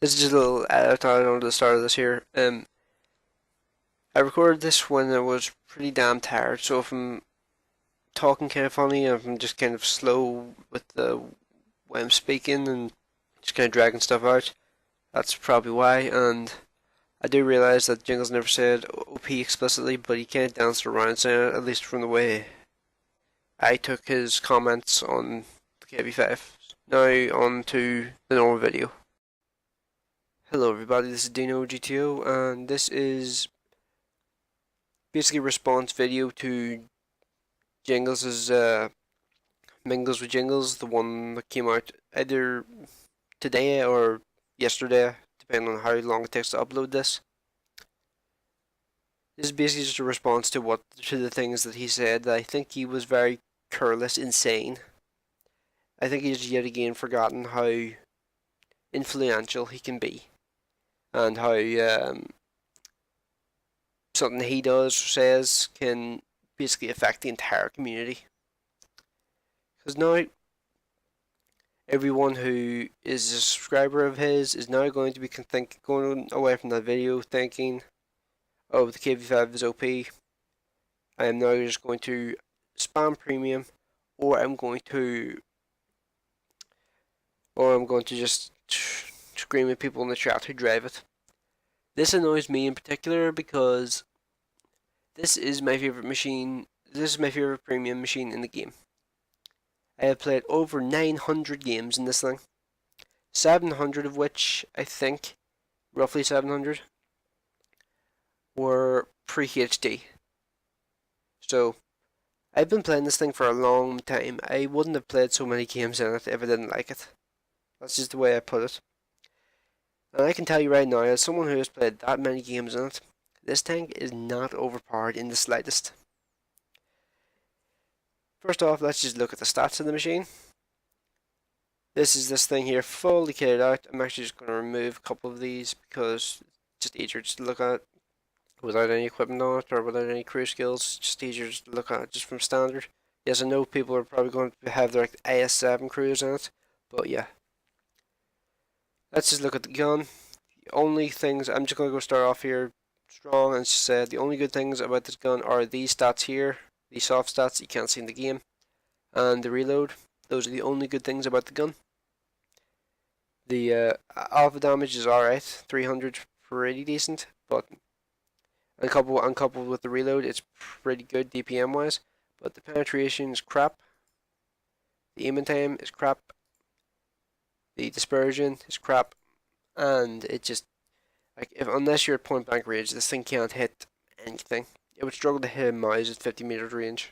This is just a little add-on on the start of this here. I recorded this when I was pretty damn tired, so if I'm talking kind of funny, if I'm just kind of slow with the way I'm speaking and just kind of dragging stuff out, that's probably why. And I do realise that Jingles never said OP explicitly, but he kind of danced around saying it, at least from the way I took his comments on the KV5. Now on to the normal video. Hello everybody, this is Dino GTO, and this is basically a response video to Jingles' Mingles with Jingles, the one that came out either today or yesterday, depending on how long it takes to upload this. This is basically just a response to the things that he said. That I think he was very careless, insane. I think he's yet again forgotten how influential he can be, and how something he does or says can basically affect the entire community. Because now everyone who is a subscriber of his is now going to be going away from that video thinking, oh, the KV5 is OP. I am now just going to spam premium, or I'm going to just scream at people in the chat who drive it. This annoys me in particular because this is my favorite machine. This is my favorite premium machine in the game. I have played over 900 games in this thing, 700 of which, I think, roughly 700, were pre-HD. So, I've been playing this thing for a long time. I wouldn't have played so many games in it if I didn't like it. That's just the way I put it. And I can tell you right now, as someone who has played that many games in it, this tank is not overpowered in the slightest. First off, let's just look at the stats of the machine. This is this thing here fully kitted out. I'm actually just going to remove a couple of these because it's just easier to look at without any equipment on it or without any crew skills. It's just easier to look at just from standard. Yes, I know people are probably going to have their AS7 crews in it, but yeah. Let's just look at the gun. The only things, I'm just going to go start off here strong and just say the only good things about this gun are these stats here, these soft stats you can't see in the game, and the reload. Those are the only good things about the gun. The alpha damage is alright, 300, pretty decent, but uncoupled with the reload, it's pretty good DPM wise. But the penetration is crap. The aiming time is crap. The dispersion is crap, and it just unless you're at point blank range, this thing can't hit anything. It would struggle to hit a mouse at 50 meters range.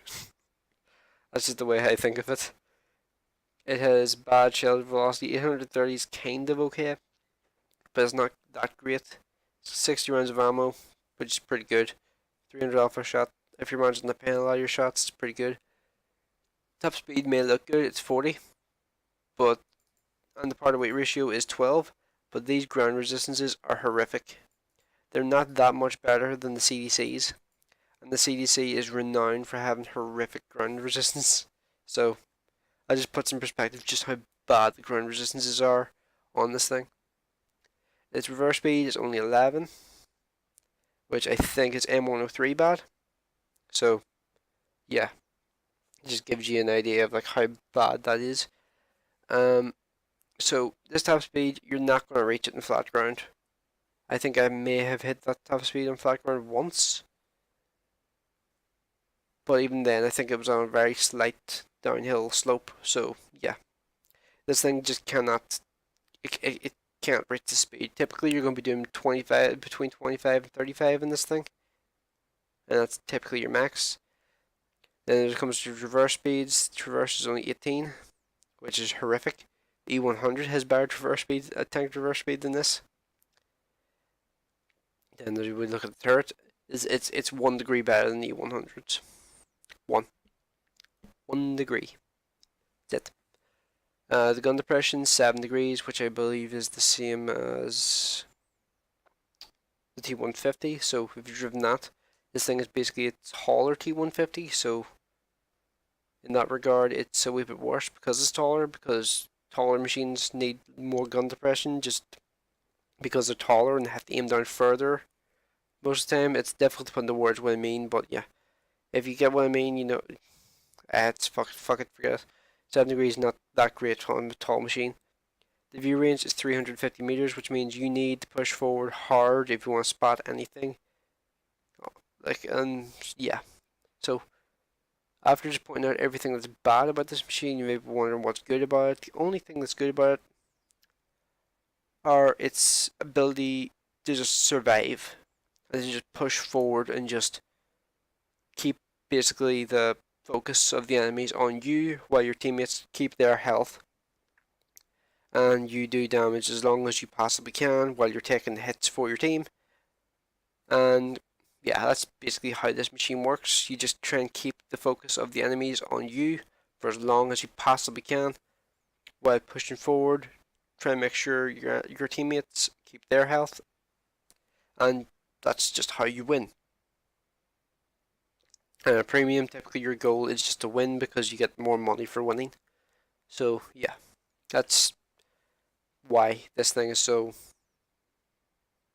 That's just the way I think of it. It has bad shell velocity. 830 is kind of okay, but it's not that great. 60 rounds of ammo, which is pretty good. 300 alpha shot. If you're managing to pen a lot of your shots, it's pretty good. Top speed may look good. It's 40, and the part of weight ratio is 12. But these ground resistances are horrific. They're not that much better than the CDCs, and the CDC is renowned for having horrific ground resistance. So I just put some perspective just how bad the ground resistances are on this thing. Its reverse speed is only 11, which I think is M103 bad. So yeah, it just gives you an idea of like how bad that is. So this top speed, you're not going to reach it in flat ground. I think I may have hit that top speed on flat ground once, but even then I think it was on a very slight downhill slope. So yeah, this thing just cannot, it can't reach the speed. Typically you're going to be doing between 25 and 35 in this thing, and that's typically your max. Then it comes to reverse speeds. Traverse is only 18, which is horrific. The E100 has better traverse speed, tank traverse speed than this. Then we look at the turret. It's 1 degree better than the E100s. One degree. That's it. The gun depression 7 degrees, which I believe is the same as the T150. So if you've driven that, this thing is basically a taller T150. So in that regard, it's a wee bit worse because it's taller. Because taller machines need more gun depression, just because they're taller and they have to aim down further most of the time. It's difficult to put into words what I mean, but yeah, if you get what I mean, you know, it's fuck it, forget it. 7 degrees not that great on a tall machine. The view range is 350 meters, which means you need to push forward hard if you want to spot anything. Like, yeah. So, after just pointing out everything that's bad about this machine, you may be wondering what's good about it. The only thing that's good about it are its ability to just survive, and to just push forward and just keep basically the focus of the enemies on you while your teammates keep their health, and you do damage as long as you possibly can while you're taking hits for your team. And yeah, that's basically how this machine works. You just try and keep the focus of the enemies on you for as long as you possibly can while pushing forward. Try and make sure your teammates keep their health, and that's just how you win. And a premium, typically your goal is just to win because you get more money for winning. So yeah, that's why this thing is so.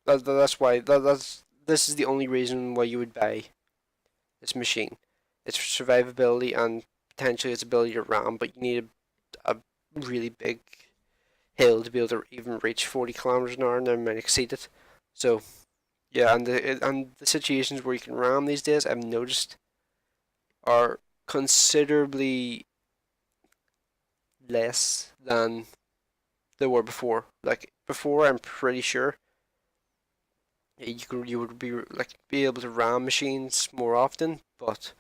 That's why this is the only reason why you would buy this machine. Its survivability and potentially its ability to ram, but you need a really big hill to be able to even reach 40 kilometers an hour, and then might exceed it. So yeah, and the situations where you can ram these days, I've noticed, are considerably less than they were before. Like before, I'm pretty sure you would be able to ram machines more often, but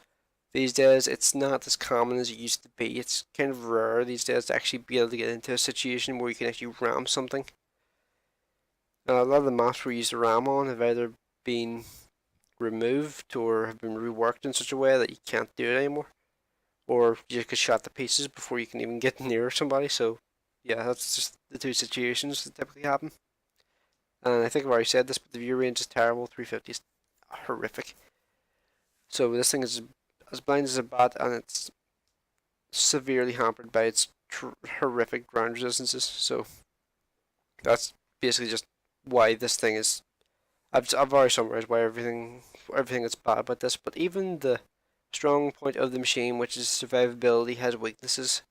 these days it's not as common as it used to be. It's kind of rare these days to actually be able to get into a situation where you can actually ram something. A lot of the maps we used to ram on have either been removed or have been reworked in such a way that you can't do it anymore, or you just get shot to pieces before you can even get near somebody. So yeah, that's just the two situations that typically happen. And I think I've already said this, but the view range is terrible. 350 is horrific. So this thing is as blind as a bat, and it's severely hampered by its horrific ground resistances. So that's basically just why this thing is. I've already summarized why everything that's bad about this, but even the strong point of the machine, which is survivability, has weaknesses.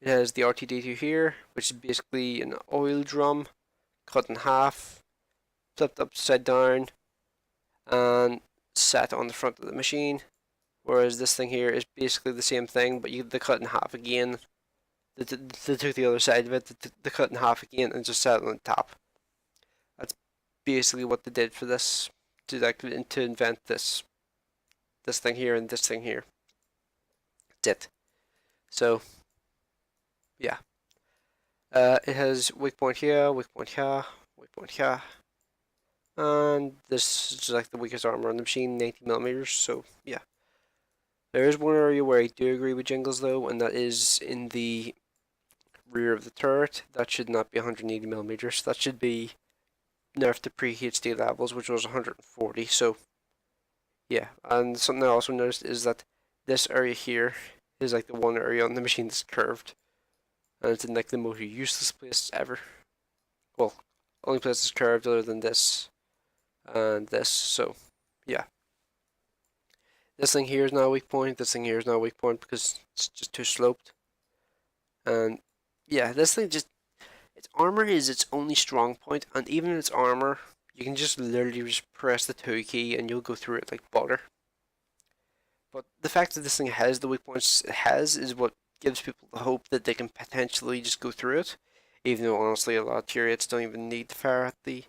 It has the RTD2 here, which is basically an oil drum cut in half, flipped upside down, and sat on the front of the machine. Whereas this thing here is basically the same thing, but they cut in half again. They took the other side of it, they cut in half again, and just sat on the top. That's basically what they did for this, to invent this thing here and this thing here. That's it. So yeah, it has weak point here, weak point here, weak point here, and this is like the weakest armor on the machine, 90 millimeters. So yeah, there is one area where I do agree with Jingles though, and that is in the rear of the turret. That should not be 180 millimeters. That should be nerfed to pre-HD levels, which was 140. So yeah, and something I also noticed is that this area here is like the one area on the machine that's curved, and it's in like the most useless place ever. Well, only place that's curved other than this and this. So yeah, this thing here is now a weak point. This thing here is now a weak point because it's just too sloped. And yeah, this thing just, its armor is its only strong point, and even in its armor, you can just literally just press the 2 key and you'll go through it like butter. But the fact that this thing has the weak points it has is what gives people the hope that they can potentially just go through it. Even though honestly a lot of tier 8s don't even need to fire at the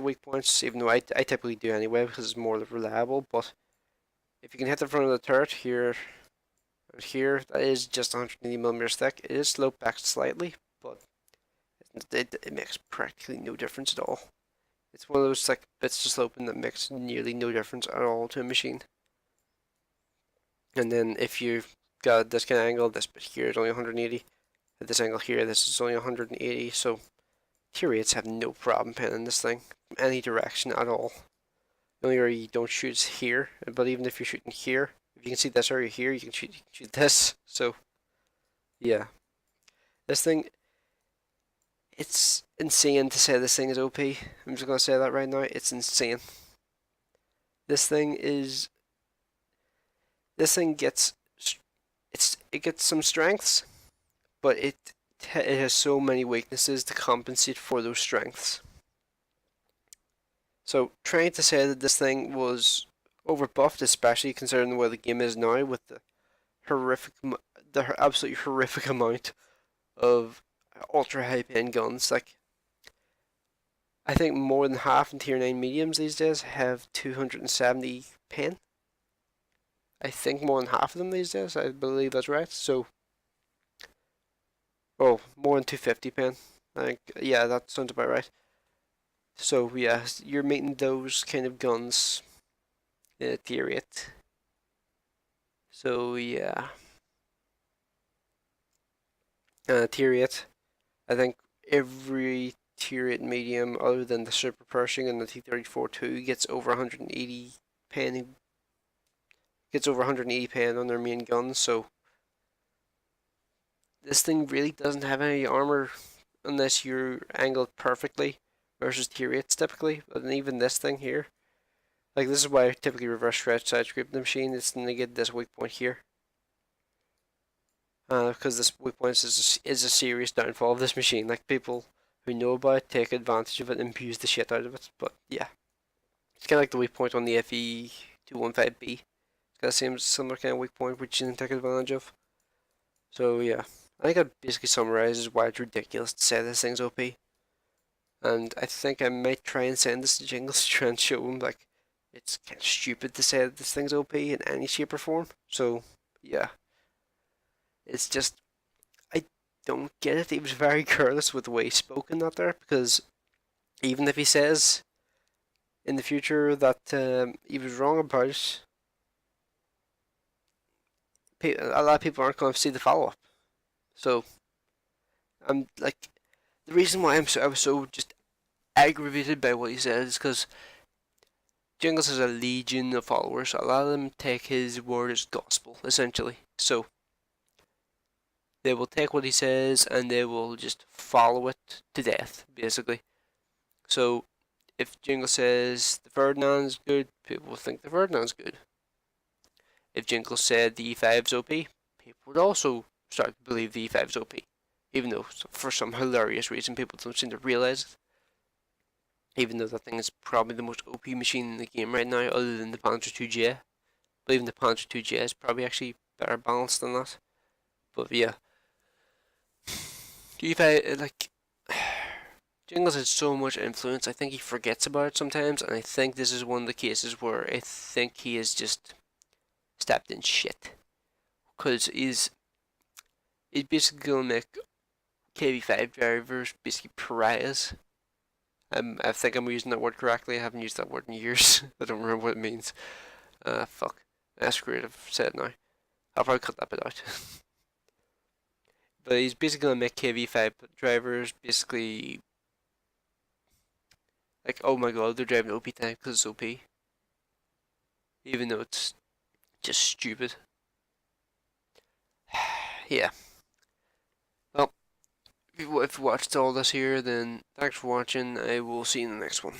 weak points, even though I typically do anyway because it's more reliable. But if you can hit the front of the turret here and here, that is just 180 millimeters thick. It is sloped back slightly, but it makes practically no difference at all. It's one of those like bits of sloping that makes nearly no difference at all to a machine. And then if you've got this kind of angle, this bit here is only 180. At this angle here, this is only 180. So tier 8s have no problem pinning this thing from any direction at all. The only area you don't shoot is here, but even if you're shooting here, if you can see this area here, you can shoot this. So yeah, this thing, It's insane to say this thing is OP. I'm just gonna say that right now. It's insane. This thing is. This thing gets. It gets some strengths, but it has so many weaknesses to compensate for those strengths. So trying to say that this thing was overbuffed, especially considering where the game is now, with horrific, the absolutely horrific amount of ultra high pen guns. Like, I think more than half in tier 9 mediums these days have 270 pen. I think more than half of them these days. I believe that's right. So, oh, more than 250 pen. I think, yeah, that sounds about right. So yeah, you're meeting those kind of guns in tier 8. So yeah, tier 8. I think every tier 8 medium, other than the Super Pershing and the T-34-2, gets over 180 pen. Gets over 180 pen on their main guns. So this thing really doesn't have any armor unless you're angled perfectly versus tier 8s typically. And even this thing here, like, this is why I typically reverse stretch side scrape the machine. It's to negate this weak point here. Because this weak point is a serious downfall of this machine. Like, people who know about it take advantage of it and abuse the shit out of it. But yeah, it's kind of like the weak point on the FE215B. It's got the same similar kind of weak point which you can take advantage of. So yeah, I think that basically summarizes why it's ridiculous to say this thing's OP. And I think I might try and send this to Jingles to try and show him, like, it's kind of stupid to say that this thing's OP in any shape or form. So yeah, it's just, I don't get it. He was very careless with the way he spoke in that there, because even if he says in the future that he was wrong about it, a lot of people aren't going to see the follow up. So I'm like, the reason why I was so just aggravated by what he said is because Jingles has a legion of followers. A lot of them take his word as gospel, essentially. So they will take what he says and they will just follow it to death, basically. So if Jingle says the Ferdinand's good, people will think the Ferdinand's good. If Jingle said the E5's OP, people would also start to believe the E5's OP. Even though, for some hilarious reason, people don't seem to realize it. Even though that thing is probably the most OP machine in the game right now, other than the Panzer 2J. But even the Panzer 2J is probably actually better balanced than that. But yeah, E5, like, Jingles has so much influence, I think he forgets about it sometimes, and I think this is one of the cases where I think he has just stepped in shit. Because he's basically going to make KV5 drivers basically pariahs. I think I'm using that word correctly. I haven't used that word in years. I don't remember what it means. Fuck. That's great, I've said it now. I'll probably cut that bit out. But he's basically going to make KV5 drivers basically like, oh my god, they're driving OP tank because it's OP. Even though it's just stupid. Yeah. Well, if you watched all this here, then thanks for watching. I will see you in the next one.